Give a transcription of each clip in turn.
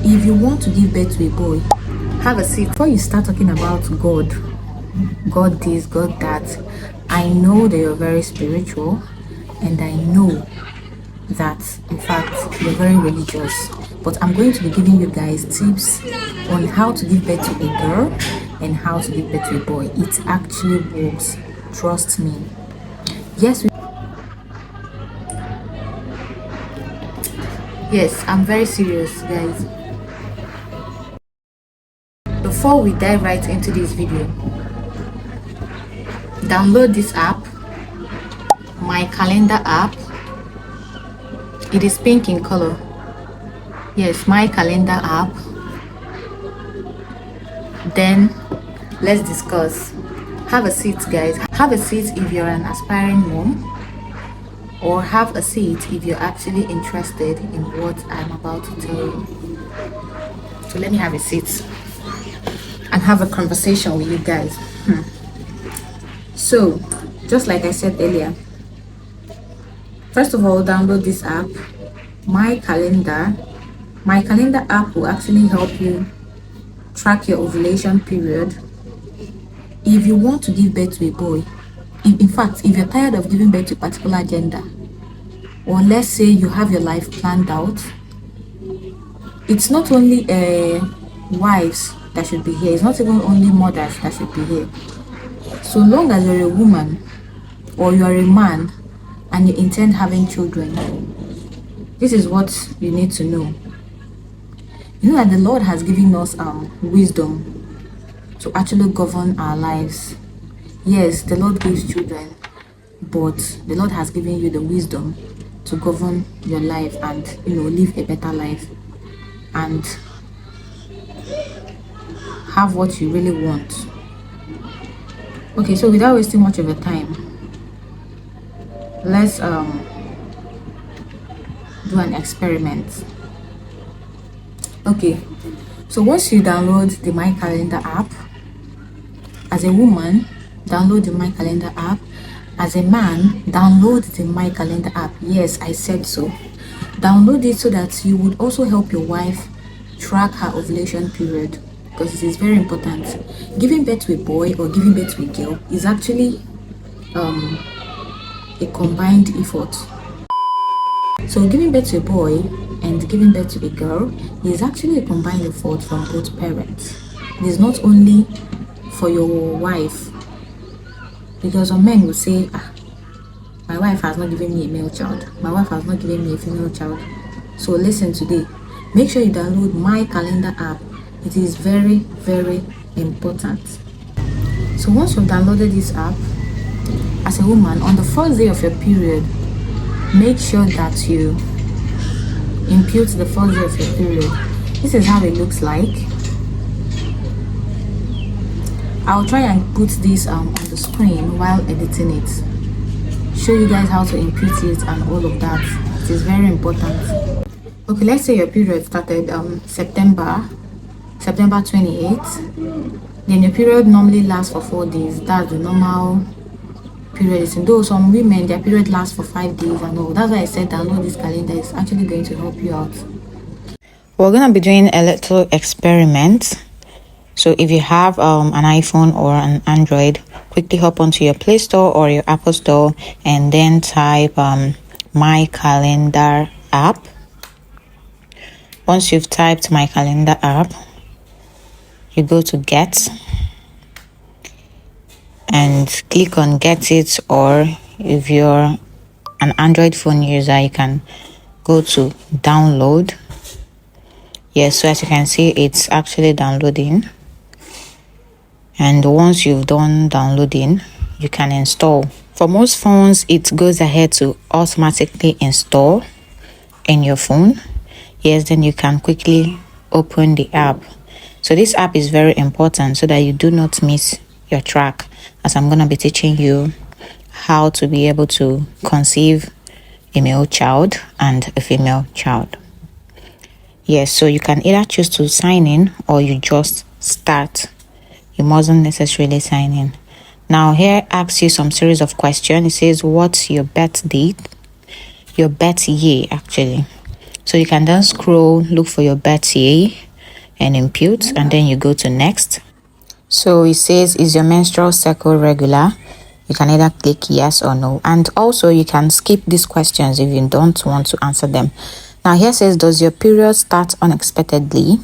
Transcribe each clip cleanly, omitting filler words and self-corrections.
If you want to give birth to a boy, have a seat. Before you start talking about God, God this, God that, I know that you're very spiritual, and I know that in fact you're very religious, but I'm going to be giving you guys tips on how to give birth to a girl and how to give birth to a boy. It actually works, trust me. Yes, I'm very serious, guys. Before we dive right into this video, download this app, my calendar app. It is pink in color. Yes, my calendar app. Then let's discuss. Have a seat, guys. Have a seat if you're an aspiring mom, or have a seat if you're actually interested in what I'm about to tell you. So let me have a seat and have a conversation with you guys. So just like I said earlier, first of all, download this app, my calendar. My calendar app will actually help you track your ovulation period. If you want to give birth to a boy, in fact, if you're tired of giving birth to a particular gender, or let's say you have your life planned out, it's not only wives that should be here, it's not even only mothers that should be here. So long as you're a woman or you're a man and you intend having children, this is what you need to know. You know that the Lord has given us wisdom to actually govern our lives. Yes, the Lord gives children, but the Lord has given you the wisdom to govern your life and live a better life and have what you really want. Okay, so without wasting much of your time, let's do an experiment. Okay, so once you download the my calendar app, as a woman, download the my calendar app. As a man, download the my calendar app. Yes, I said so. Download it so that you would also help your wife track her ovulation period, because it is very important. Giving birth to a boy or giving birth to a girl is actually a combined effort. So giving birth to a boy and giving birth to a girl is actually a combined effort from both parents. It is not only for your wife, because some men will say, my wife has not given me a male child, my wife has not given me a female child. So listen today, make sure you download my calendar app. It is very, very important. So once you've downloaded this app, as a woman, on the first day of your period, make sure that you impute the first day of your period. This is how it looks like. I'll try and put this on the screen while editing it, show you guys how to impute it and all of that. It is very important. Okay, let's say your period started September 28th. Then your period normally lasts for 4 days. That's the normal period. Though some women, their period lasts for 5 days and all. That's why I said download this calendar. It's actually going to help you out. We're going to be doing a little experiment. So if you have an iPhone or an Android, quickly hop onto your Play Store or your Apple Store and then type my calendar app. Once you've typed my calendar app, you go to get and click on get it, or if you're an Android phone user, you can go to download. Yes, so as you can see, it's actually downloading. And once you've done downloading, you can install. For most phones, it goes ahead to automatically install in your phone. Yes, then you can quickly open the app. So this app is very important so that you do not miss your track, as I'm going to be teaching you how to be able to conceive a male child and a female child. Yes, so you can either choose to sign in or you just start. You mustn't necessarily sign in. Now here asks you some series of questions. It says, what's your birth date? Your birth year, actually. So you can then scroll, look for your birthday and impute, and then you go to next. So it says, is your menstrual cycle regular? You can either click yes or no. And also you can skip these questions if you don't want to answer them. Now here says, does your period start unexpectedly?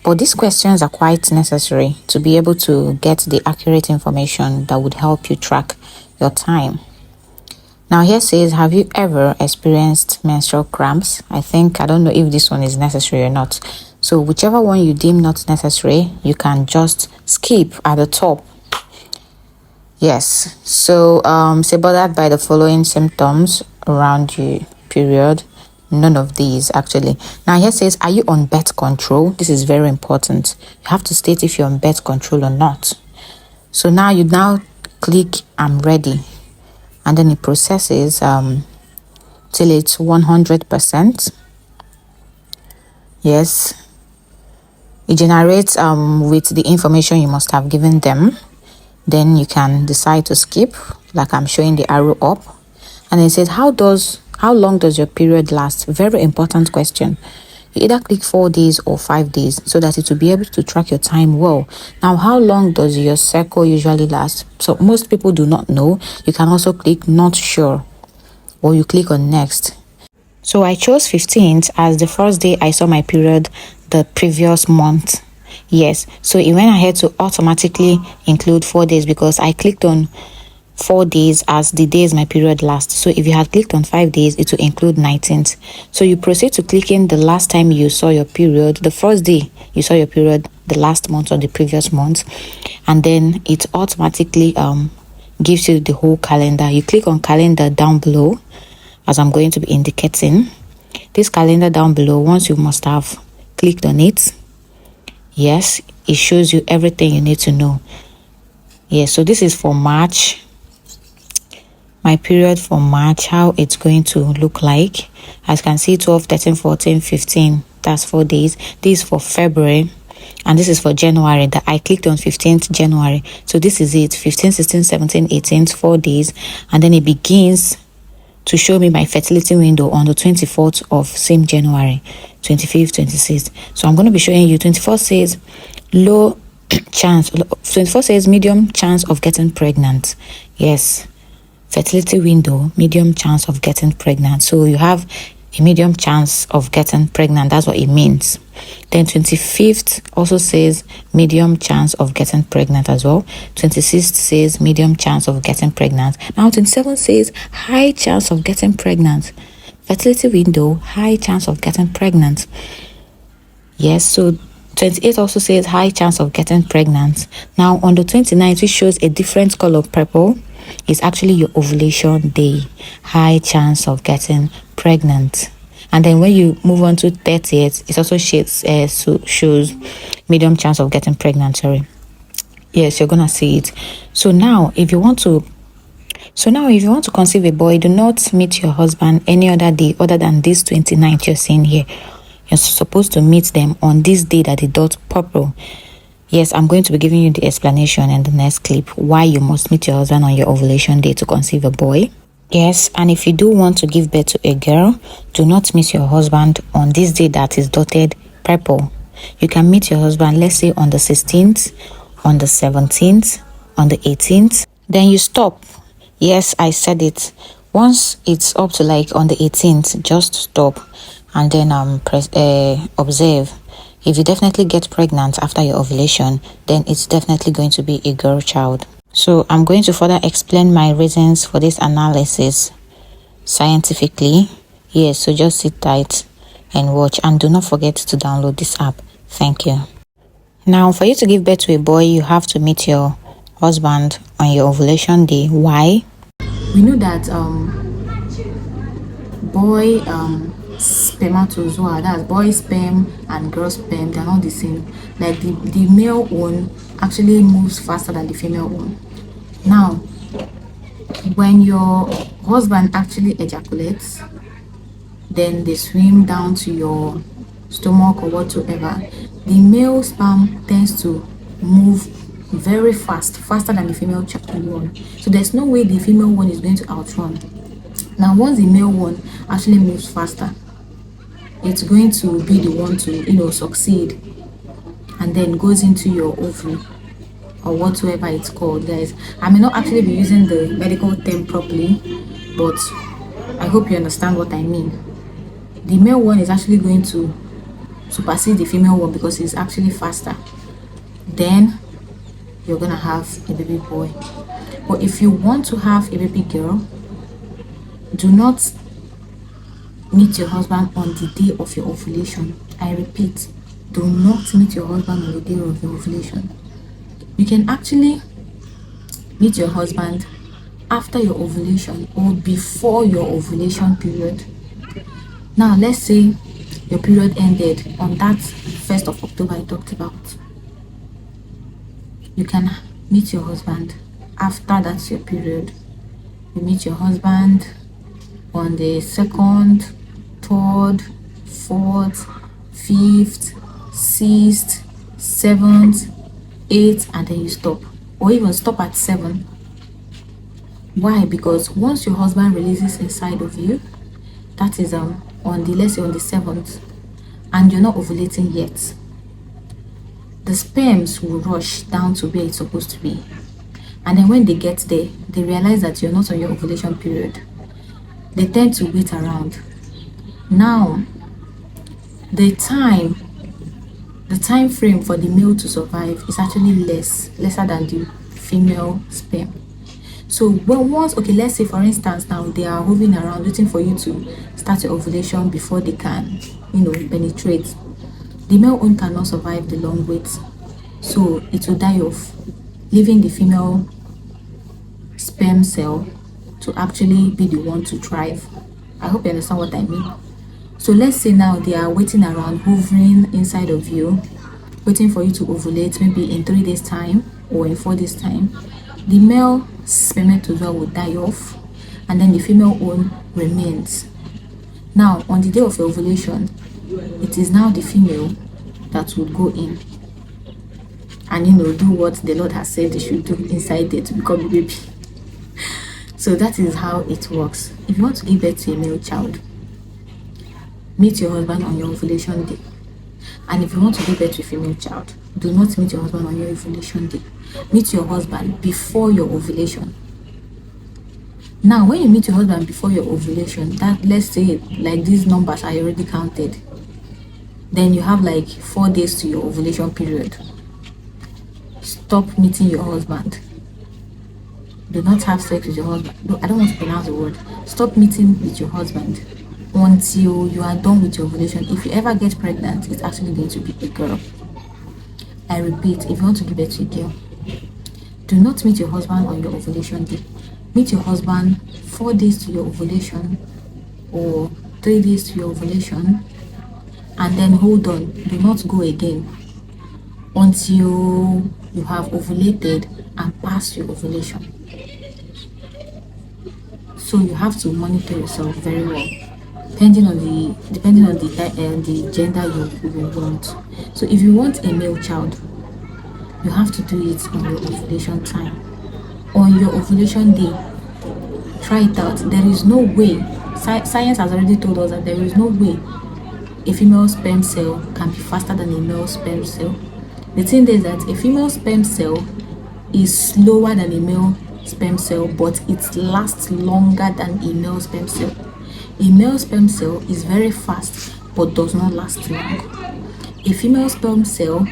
But these questions are quite necessary to be able to get the accurate information that would help you track your time. Now here says, have you ever experienced menstrual cramps? I don't know if this one is necessary or not. So whichever one you deem not necessary, you can just skip at the top. Yes. So say bothered by the following symptoms around your period. None of these actually. Now here says, are you on birth control? This is very important. You have to state if you're on birth control or not. So now you click I'm ready, and then it processes till it's 100%. Yes, it generates with the information you must have given them. Then you can decide to skip, like I'm showing the arrow up, and it says, how long does your period last? Very important question. You either click 4 days or 5 days so that it will be able to track your time well. Now, how long does your cycle usually last? So most people do not know. You can also click not sure, or you click on next. So I chose 15th as the first day I saw my period the previous month. Yes, so it went ahead to automatically include 4 days because I clicked on 4 days as the days my period lasts. So if you had clicked on 5 days, it will include 19th. So you proceed to clicking the last time you saw your period, the first day you saw your period, the last month or the previous month, and then it automatically gives you the whole calendar. You click on calendar down below, as I'm going to be indicating. This calendar down below, once you must have clicked on it, yes, it shows you everything you need to know. Yes, so this is for March. My period for March, how it's going to look like. As you can see, 12, 13, 14, 15, that's 4 days. This is for February, and this is for January that I clicked on 15th January. So this is it, 15, 16, 17, 18, 4 days, and then it begins to show me my fertility window on the 24th of same January, 25th, 26th. So I'm going to be showing you 24 says low chance, 24 says medium chance of getting pregnant. Yes, fertility window, medium chance of getting pregnant. So you have a medium chance of getting pregnant. That's what it means. Then 25th also says medium chance of getting pregnant as well. 26th says medium chance of getting pregnant. Now 27th says high chance of getting pregnant. Fertility window, high chance of getting pregnant. Yes, so 28 also says high chance of getting pregnant. Now on the 29th, which shows a different color purple, is actually your ovulation day, high chance of getting pregnant. And then when you move on to 30th, it also shows medium chance of getting pregnant. Sorry. Yes, you're gonna see it. So now if you want to conceive a boy, do not meet your husband any other day other than this 29th you're seeing here. You're supposed to meet them on this day that the dot purple. Yes, I'm going to be giving you the explanation in the next clip why you must meet your husband on your ovulation day to conceive a boy. Yes, and if you do want to give birth to a girl, do not meet your husband on this day that is dotted purple. You can meet your husband, let's say on the 16th, on the 17th, on the 18th. Then you stop. Yes, I said it. Once it's up to like on the 18th, just stop and then observe. If you definitely get pregnant after your ovulation, then it's definitely going to be a girl child. So I'm going to further explain my reasons for this analysis scientifically. Yes, so just sit tight and watch, and do not forget to download this app. Thank you. Now, for you to give birth to a boy, you have to meet your husband on your ovulation day. Why? We know that boy spermatozoa, that's boy sperm and girl sperm, they're not the same. Like the male one actually moves faster than the female one. Now when your husband actually ejaculates, then they swim down to your stomach or whatsoever. The male sperm tends to move very faster than the female one. So there's no way the female one is going to outrun. Now once the male one actually moves faster, it's going to be the one to, succeed, and then goes into your ovary or whatsoever it's called, guys. I may not actually be using the medical term properly, but I hope you understand what I mean. The male one is actually going to supersede the female one because it's actually faster. Then you're gonna have a baby boy. But if you want to have a baby girl, do not meet your husband on the day of your ovulation. I repeat, do not meet your husband on the day of your ovulation. You can actually meet your husband after your ovulation or before your ovulation period. Now, let's say your period ended on that 1st of October I talked about. You can meet your husband after that's your period. You meet your husband on the 2nd, 3rd, 4th, 5th, 6th, 7th, 8th, and then you stop, or even stop at 7. Why? Because once your husband releases inside of you, that is on the, let's say on the 7th, and you're not ovulating yet, the sperms will rush down to where it's supposed to be. And then when they get there, they realize that you're not on your ovulation period. They tend to wait around. Now, the time frame for the male to survive is actually lesser than the female sperm. So once, okay, let's say for instance now they are hovering around waiting for you to start your ovulation before they can, penetrate. The male one cannot survive the long wait, so it will die off, leaving the female sperm cell to actually be the one to thrive. I hope you understand what I mean. So let's say now they are waiting around, hovering inside of you, waiting for you to ovulate, maybe in 3 days time or in 4 days time. The male spermatozoa will die off, and then the female one remains. Now on the day of your ovulation, it is now the female that will go in and do what the Lord has said they should do inside there to become a baby. So that is how it works. If you want to give birth to a male child, meet your husband on your ovulation day. And if you want to give birth to a female child, do not meet your husband on your ovulation day. Meet your husband before your ovulation. Now, when you meet your husband before your ovulation, that, let's say like these numbers are already counted, then you have like 4 days to your ovulation period. Stop meeting your husband. Do not have sex with your husband. No, I don't want to pronounce the word. Stop meeting with your husband until you are done with your ovulation. If you ever get pregnant, it's actually going to be a girl. I repeat, if you want to give birth to a girl, do not meet your husband on your ovulation day. Meet your husband 4 days to your ovulation or 3 days to your ovulation, and then hold on. Do not go again until you have ovulated and passed your ovulation. So you have to monitor yourself very well, depending on the gender you want. So if you want a male child, you have to do it on your ovulation time. On your ovulation day, try it out. There is no way, science has already told us that there is no way a female sperm cell can be faster than a male sperm cell. The thing is that a female sperm cell is slower than a male sperm cell, but it lasts longer than a male sperm cell. A male sperm cell is very fast but does not last long. A female sperm cell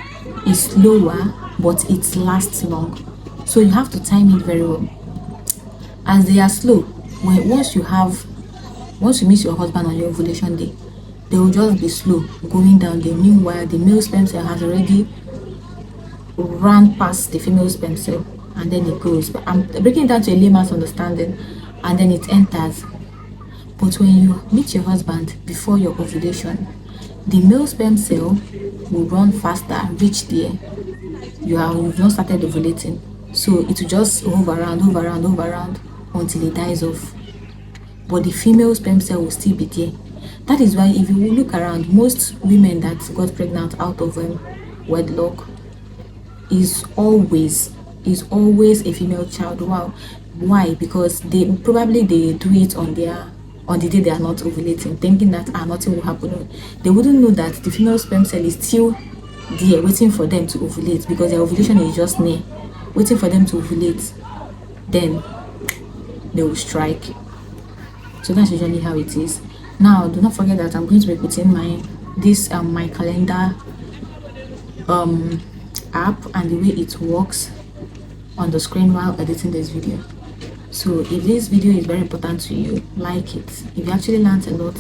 is slower but it lasts long. So you have to time it very well. As they are slow, once you meet your husband on your ovulation day, they will just be slow going down there. Meanwhile, the male sperm cell has already run past the female sperm cell, and then it goes. But I'm breaking it down to a layman's understanding, and then it enters. But when you meet your husband before your ovulation, the male sperm cell will run faster, reach there. You've not started ovulating, so it will just move around until it dies off. But the female sperm cell will still be there. That is why if you look around, most women that got pregnant out of wedlock is always a female child. Wow. Why? Because they do it on their on the day they are not ovulating, thinking that nothing will happen. No, they wouldn't know that the female sperm cell is still there waiting for them to ovulate, because their ovulation is just near, waiting for them to ovulate. Then they will strike. So that's usually how it is. Now, do not forget that I'm going to be putting my calendar app and the way it works on the screen while editing this video. So if this video is very important to you, like it. If you actually learned a lot,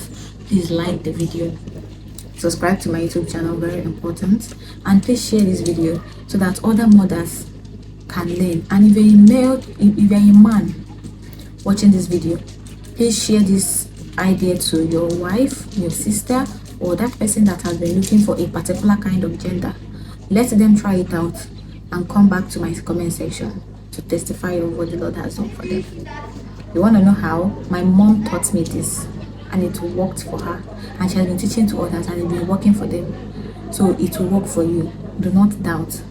please like the video. Subscribe to my YouTube channel, very important. And please share this video so that other mothers can learn. And if you're a male, if you're a man watching this video, please share this idea to your wife, your sister, or that person that has been looking for a particular kind of gender. Let them try it out and come back to my comment section to testify of what the Lord has done for them. You want to know how? My mom taught me this and it worked for her, and she has been teaching to others and it's been working for them. So it will work for you. Do not doubt.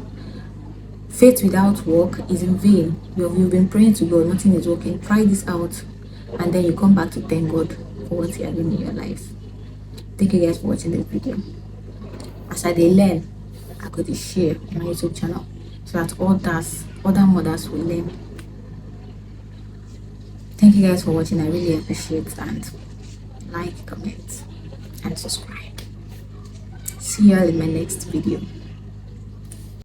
Faith without work is in vain. You've been praying to God, nothing is working. Try this out and then you come back to thank God for what He has done in your life. Thank you guys for watching this video. As I learn, I got to share on my YouTube channel so that other mothers will learn. Thank you guys for watching. I really appreciate it, and like, comment and subscribe. See you all in my next video.